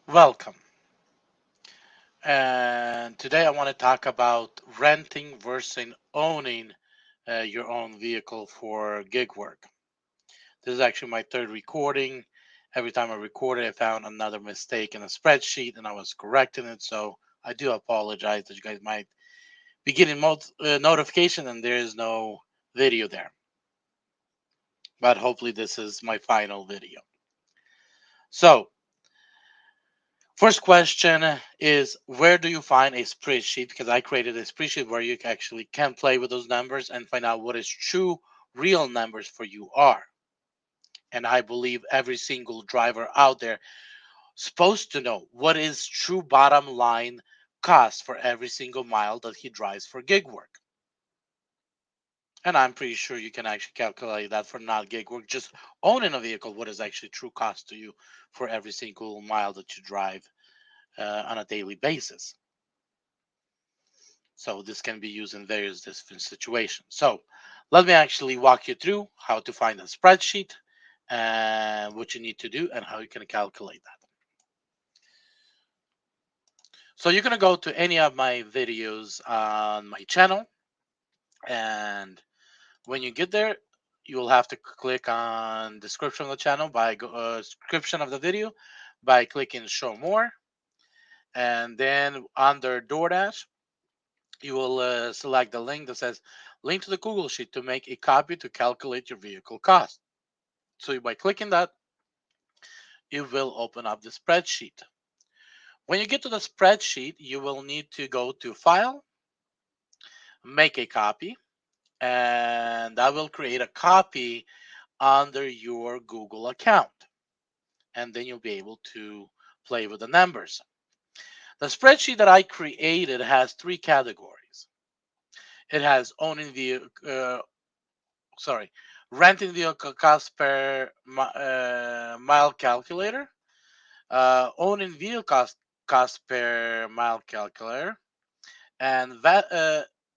Welcome. And today I want to talk about renting versus owning your own vehicle for gig work. This is actually my third recording. Every time I recorded, I found another mistake in a spreadsheet and I was correcting it. So I do apologize that you guys might be getting notification and there is no video there. But hopefully, this is my final video. So, first question is, where do you find a spreadsheet? Because I created a spreadsheet where you actually can play with those numbers and find out what is true, real numbers for you are. And I believe every single driver out there supposed to know what is true bottom line cost for every single mile that he drives for gig work. And I'm pretty sure you can actually calculate that for not gig work. Just owning a vehicle, what is actually true cost to you for every single mile that you drive on a daily basis. So this can be used in various different situations. So let me actually walk you through how to find a spreadsheet and what you need to do and how you can calculate that. So you're going to go to any of my videos on my channel, and when you get there, you will have to click on description of the channel description of the video by clicking show more, and then under Doordash you will select the link that says link to the Google Sheet to make a copy to calculate your vehicle cost. So by clicking that, it will open up the spreadsheet. When you get to the spreadsheet, you will need to go to File, make a copy, and that will create a copy under your Google account. And then you'll be able to play with the numbers. The spreadsheet that I created has three categories. It has sorry, renting vehicle cost per mile calculator, owning vehicle cost per mile calculator, and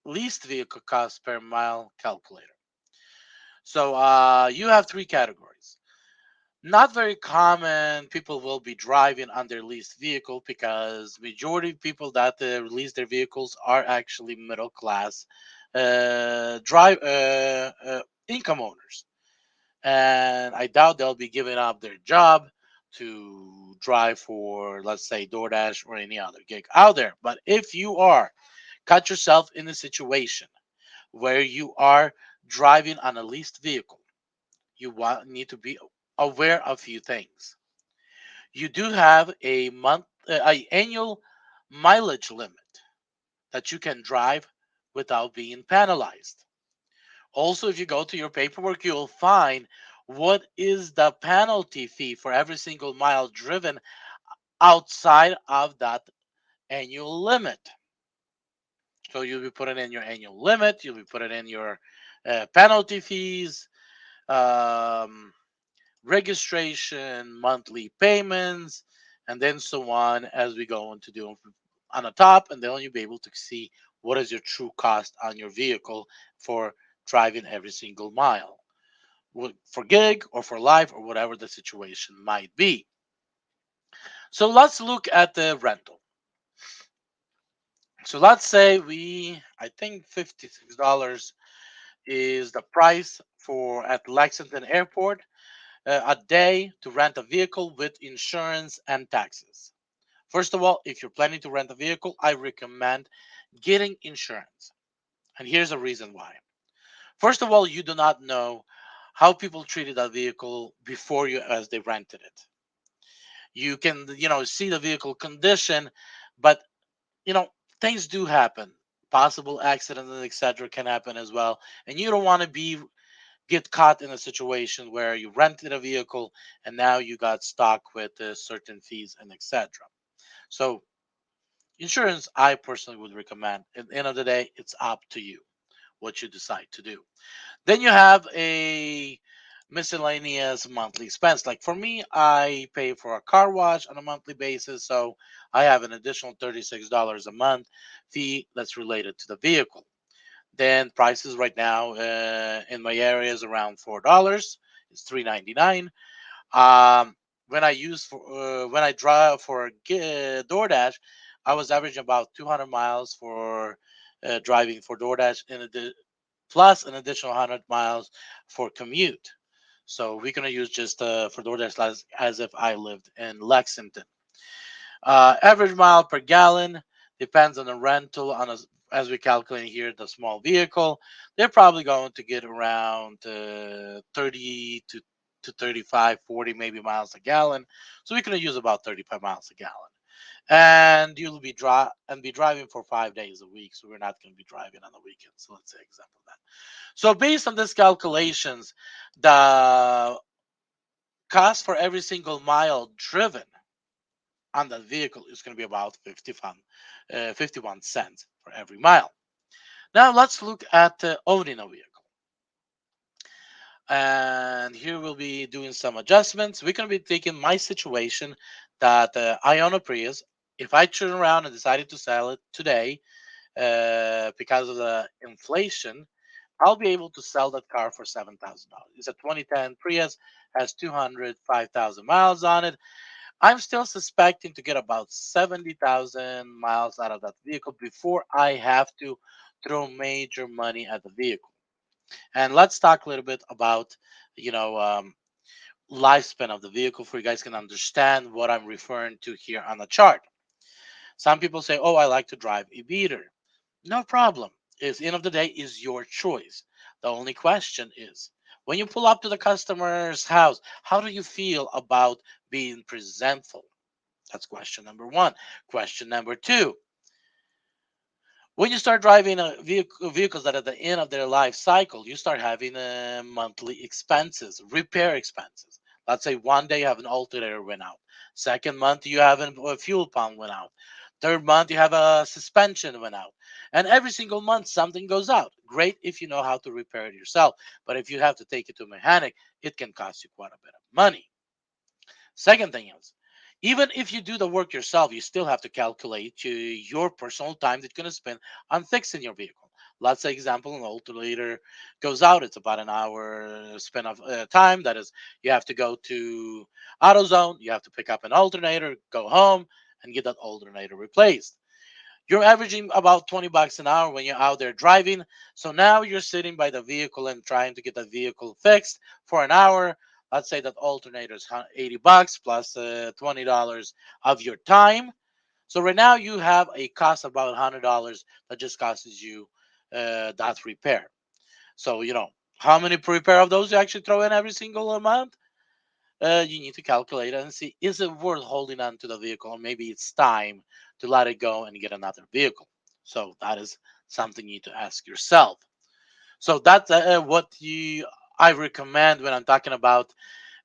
leased vehicle cost per mile calculator. So you have three categories. Not very common people will be driving on their leased vehicle because majority of people that lease their vehicles are actually middle class drive income owners, and I doubt they'll be giving up their job to drive for, let's say, DoorDash or any other gig out there. But if you are, cut yourself in a situation where you are driving on a leased vehicle, need to be aware of a few things. You do have a annual mileage limit that you can drive without being penalized. Also, if you go to your paperwork, you'll find what is the penalty fee for every single mile driven outside of that annual limit. So you'll be putting in your annual limit, you'll be putting in your penalty fees, um, registration, monthly payments, and then so on as we go on to do on the top, and then you'll be able to see what is your true cost on your vehicle for driving every single mile for gig or for life or whatever the situation might be. So let's look at the rental. So let's say I think $56 is the price for at Lexington Airport a day to rent a vehicle with insurance and taxes. First of all, if you're planning to rent a vehicle, I recommend getting insurance. And here's a reason why. First of all, you do not know how people treated that vehicle before you as they rented it. You can, see the vehicle condition, but you know, things do happen. Possible accidents and etc. can happen as well. And you don't want to get caught in a situation where you rented a vehicle and now you got stuck with certain fees and etc. So insurance, I personally would recommend. At the end of the day, it's up to you what you decide to do. Then you have a miscellaneous monthly expense. Like for me, I pay for a car wash on a monthly basis, so I have an additional $36 a month fee that's related to the vehicle. Then prices right now in my area is around $4. It's $3.99. when I drive for DoorDash, I was averaging about 200 miles for driving for DoorDash, plus an additional 100 miles for commute. So we're gonna use just for DoorDash as if I lived in Lexington. Average mile per gallon depends on the rental. As we calculate here, the small vehicle, they're probably going to get around 30 to 35, 40 maybe miles a gallon. So we can use about 35 miles a gallon. And you'll be driving for 5 days a week. So we're not going to be driving on the weekends. So let's say example of that. So based on these calculations, the cost for every single mile driven on that vehicle is going to be about 51 cents for every mile. Now let's look at owning a vehicle. And here we'll be doing some adjustments. We're going to be taking my situation that I own a Prius. If I turn around and decided to sell it today because of the inflation, I'll be able to sell that car for $7,000. It's a 2010 Prius, has 205,000 miles on it. I'm still suspecting to get about 70,000 miles out of that vehicle before I have to throw major money at the vehicle. And let's talk a little bit about, you know, lifespan of the vehicle for you guys can understand what I'm referring to here on the chart. Some people say, "Oh, I like to drive a beater." No problem. It's end of the day is your choice. The only question is when you pull up to the customer's house, how do you feel about being presentful? That's question number one. Question number two, when you start driving vehicles that are at the end of their life cycle, you start having monthly expenses, repair expenses. Let's say one day you have an alternator went out. Second month you have a fuel pump went out. Third month you have a suspension went out. And every single month something goes out. Great if you know how to repair it yourself. But if you have to take it to a mechanic, it can cost you quite a bit of money. Second thing is, even if you do the work yourself, you still have to calculate your personal time that you're going to spend on fixing your vehicle. Let's say, example, an alternator goes out. It's about an hour spent of time. That is, you have to go to AutoZone. You have to pick up an alternator, go home, and get that alternator replaced. You're averaging about 20 bucks an hour when you're out there driving. So now you're sitting by the vehicle and trying to get the vehicle fixed for an hour. Let's say that alternator is 80 bucks plus $20 of your time. So right now you have a cost of about $100 that just costs you that repair. So, how many repair of those you actually throw in every single month? You need to calculate and see, is it worth holding on to the vehicle, or maybe it's time to let it go and get another vehicle. So that is something you need to ask yourself. So that's what you I recommend when I'm talking about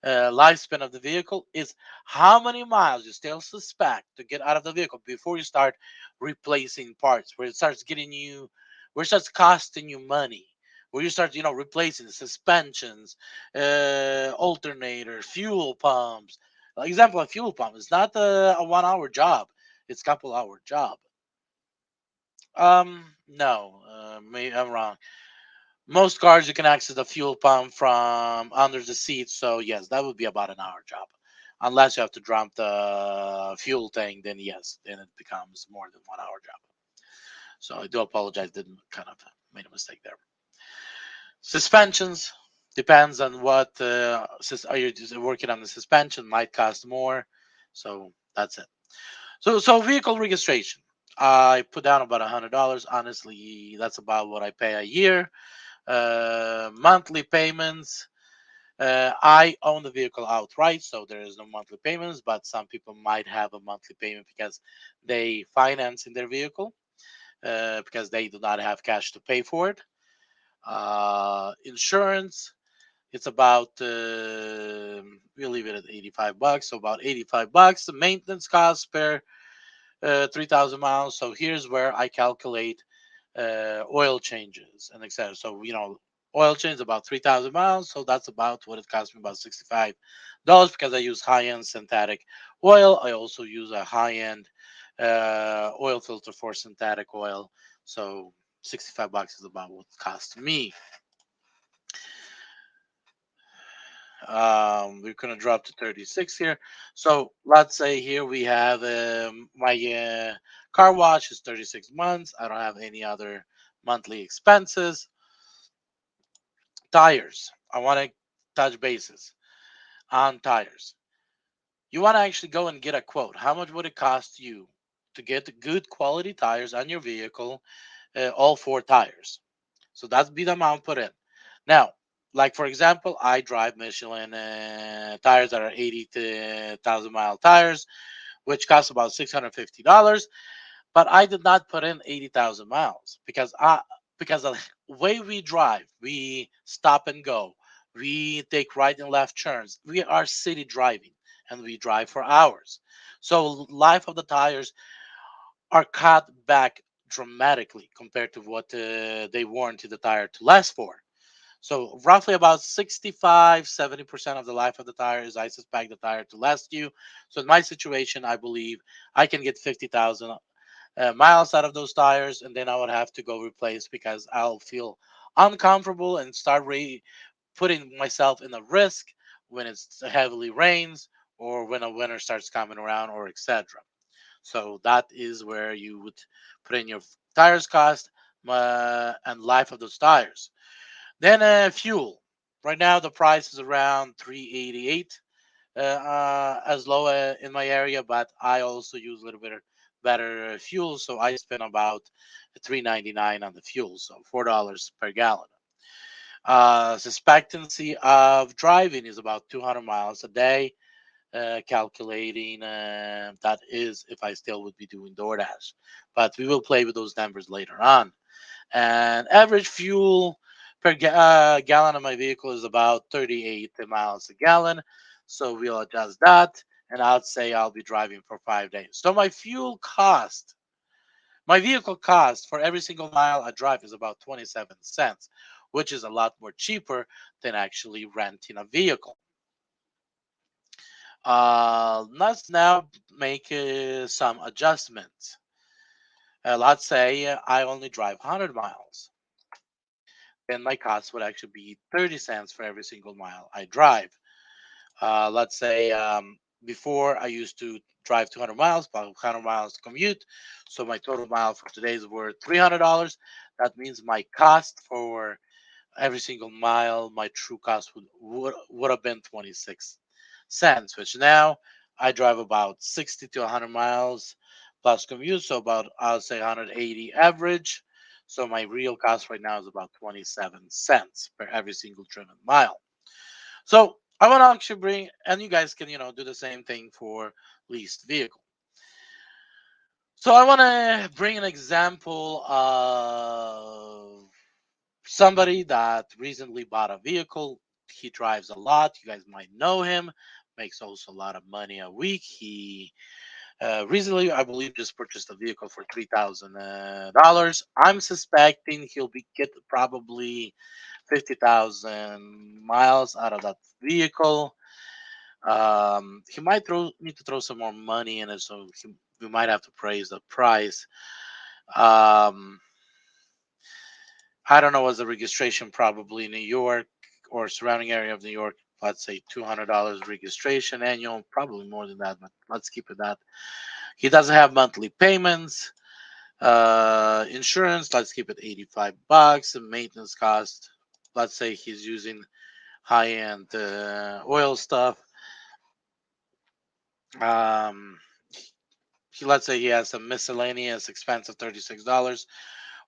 lifespan of the vehicle is how many miles you still suspect to get out of the vehicle before you start replacing parts, where it starts getting you, where it starts costing you money, where you start, replacing suspensions, alternators, fuel pumps. Example, a fuel pump is not a 1 hour job; it's a couple-hour job. No, maybe I'm wrong. Most cars you can access the fuel pump from under the seat, so yes, that would be about an hour job. Unless you have to dump the fuel tank, then yes, then it becomes more than 1 hour job. So I do apologize, didn't kind of made a mistake there. Suspensions depends on what are you just working on the suspension might cost more. So that's it. So vehicle registration. I put down about $100. Honestly, that's about what I pay a year. Monthly payments. I own the vehicle outright, so there is no monthly payments. But some people might have a monthly payment because they finance in their vehicle because they do not have cash to pay for it. Insurance. It's about we leave it at 85 bucks, so about 85 bucks. The maintenance cost per 3,000 miles. So here's where I calculate oil changes and etc. So oil change about 3,000 miles. So that's about what it cost me, about $65 because I use high end synthetic oil. I also use a high end oil filter for synthetic oil. So 65 bucks is about what it cost me. We're gonna drop to 36 here. So let's say here we have my car wash is 36 months. I don't have any other monthly expenses. Tires. I want to touch bases on tires. You want to actually go and get a quote. How much would it cost you to get good quality tires on your vehicle, all four tires? So that's be the amount put in. Now, like for example, I drive Michelin tires that are 80 to 1,000 mile tires, which cost about $650. But I did not put in 80,000 miles because the way we drive, we stop and go, we take right and left turns. We are city driving, and we drive for hours. So life of the tires are cut back dramatically compared to what they warranty the tire to last for. So roughly about 65, 70% of the life of the tire is I suspect the tire to last you. So in my situation, I believe I can get 50,000 miles out of those tires, and then I would have to go replace because I'll feel uncomfortable and start putting myself in a risk when it's heavily rains or when a winter starts coming around or etc. So that is where you would put in your tires cost and life of those tires. Then fuel. Right now the price is around 388 as low in my area, but I also use a little bit better fuel, so I spend about 3.99 on the fuel, so $4 per gallon. Suspectancy of driving is about 200 miles a day. Calculating that is if I still would be doing DoorDash, but we will play with those numbers later on. And average fuel per gallon of my vehicle is about 38 miles a gallon. So we'll adjust that. And I'd say I'll be driving for 5 days. So my vehicle cost for every single mile I drive is about 27 cents, which is a lot more cheaper than actually renting a vehicle. Let's now make some adjustments. Let's say I only drive 100 miles. Then my cost would actually be 30 cents for every single mile I drive. Let's say before I used to drive 200 miles, about 100 miles commute. So my total mile for today's were $300. That means my cost for every single mile, my true cost would have been 26 cents, which now I drive about 60 to 100 miles plus commute, so about I'll say 180 average. So my real cost right now is about 27 cents per every single driven mile. So I want to actually bring, and you guys can do the same thing for leased vehicle. So I want to bring an example of somebody that recently bought a vehicle. He drives a lot. You guys might know him. Makes also a lot of money a week. He recently, I believe, just purchased a vehicle for $3,000. I'm suspecting he'll be get probably 50,000 miles out of that vehicle. He might need to throw some more money in it, so we might have to praise the price. Um, I don't know what's the registration, probably New York or surrounding area of New York. Let's say $200 registration annual, probably more than that, but let's keep it that. He doesn't have monthly payments. Insurance, let's keep it $85. And maintenance cost, let's say he's using high end oil stuff. Um, let's say he has some miscellaneous expense of $36,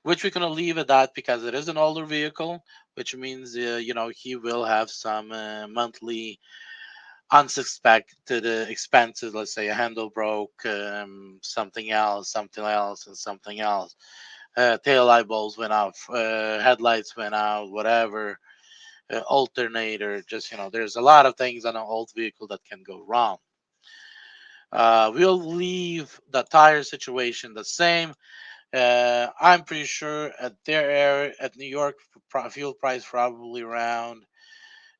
which we're gonna leave at that because it is an older vehicle, which means he will have some monthly unsuspected expenses. Let's say a handle broke, something else, and something else. Tail light bulbs went out, headlights went out, whatever. Alternator, just there's a lot of things on an old vehicle that can go wrong. We'll leave the tire situation the same. I'm pretty sure at their area, at New York, fuel price probably around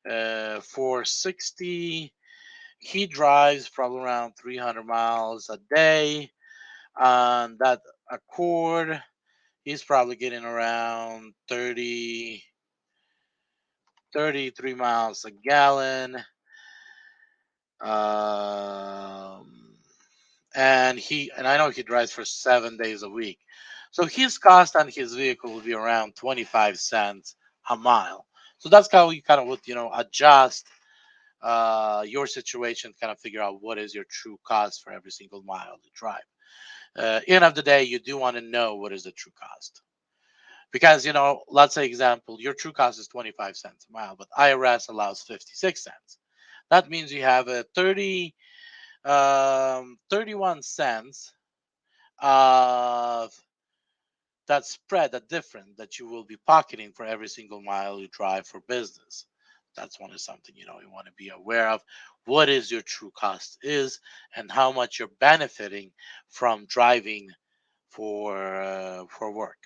460. He drives probably around 300 miles a day. On that Accord, he's probably getting around 30, 33 miles a gallon. Um, and I know he drives for 7 days a week. So his cost on his vehicle will be around 25 cents a mile. So that's how you kind of would, adjust your situation, kind of figure out what is your true cost for every single mile you drive. End of the day, you do want to know what is the true cost. Because, let's say example, your true cost is 25 cents a mile, but IRS allows 56 cents. That means you have a 31 cents of that spread, that difference that you will be pocketing for every single mile you drive for business. That's one is something you want to be aware of. What is your true cost is, and how much you're benefiting from driving for work.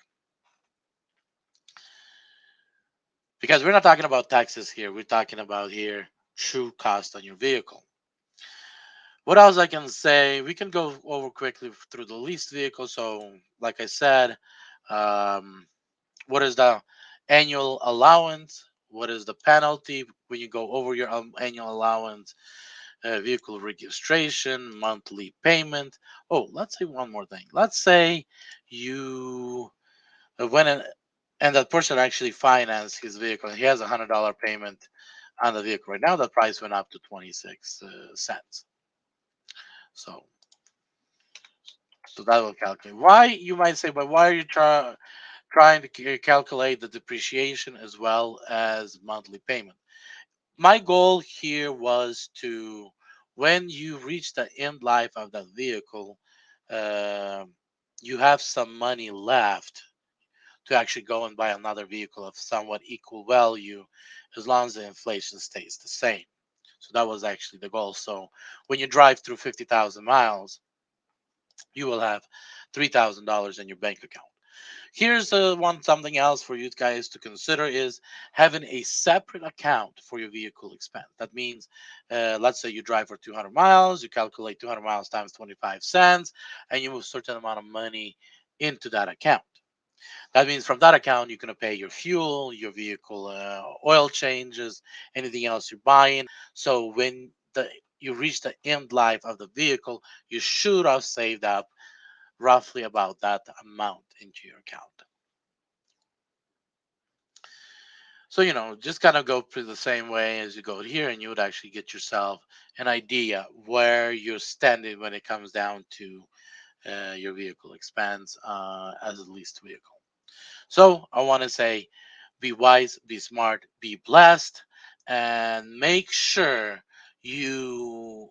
Because we're not talking about taxes here. We're talking about here true cost on your vehicle. What else I can say? We can go over quickly through the leased vehicle. So, like I said, um, what is the annual allowance? What is the penalty when you go over your annual allowance? Vehicle registration, monthly payment. Oh, let's say one more thing. Let's say you went and that person actually financed his vehicle. He has $100 payment on the vehicle. Right now, the price went up to 26 cents. So, so that will calculate. Why, you might say, but why are you trying to calculate the depreciation as well as monthly payment? My goal here was to, when you reach the end life of that vehicle, um you have some money left to actually go and buy another vehicle of somewhat equal value, as long as the inflation stays the same. So that was actually the goal. So when you drive through 50,000 miles, you will have $3,000 in your bank account. Here's one something else for you guys to consider is having a separate account for your vehicle expense. That means, let's say you drive for 200 miles, you calculate 200 miles times 25 cents, and you move a certain amount of money into that account. That means from that account, you're going to pay your fuel, your vehicle oil changes, anything else you're buying. So when you reach the end life of the vehicle, you should have saved up roughly about that amount into your account. So, just kind of go through the same way as you go here, and you would actually get yourself an idea where you're standing when it comes down to your vehicle expense as a leased vehicle. So, I want to say be wise, be smart, be blessed, and make sure you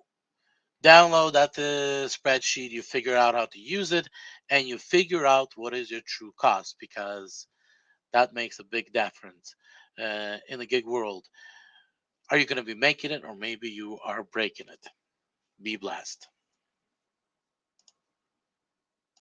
download that spreadsheet, you figure out how to use it, and you figure out what is your true cost, because that makes a big difference in the gig world. Are you going to be making it, or maybe you are breaking it? Be blessed.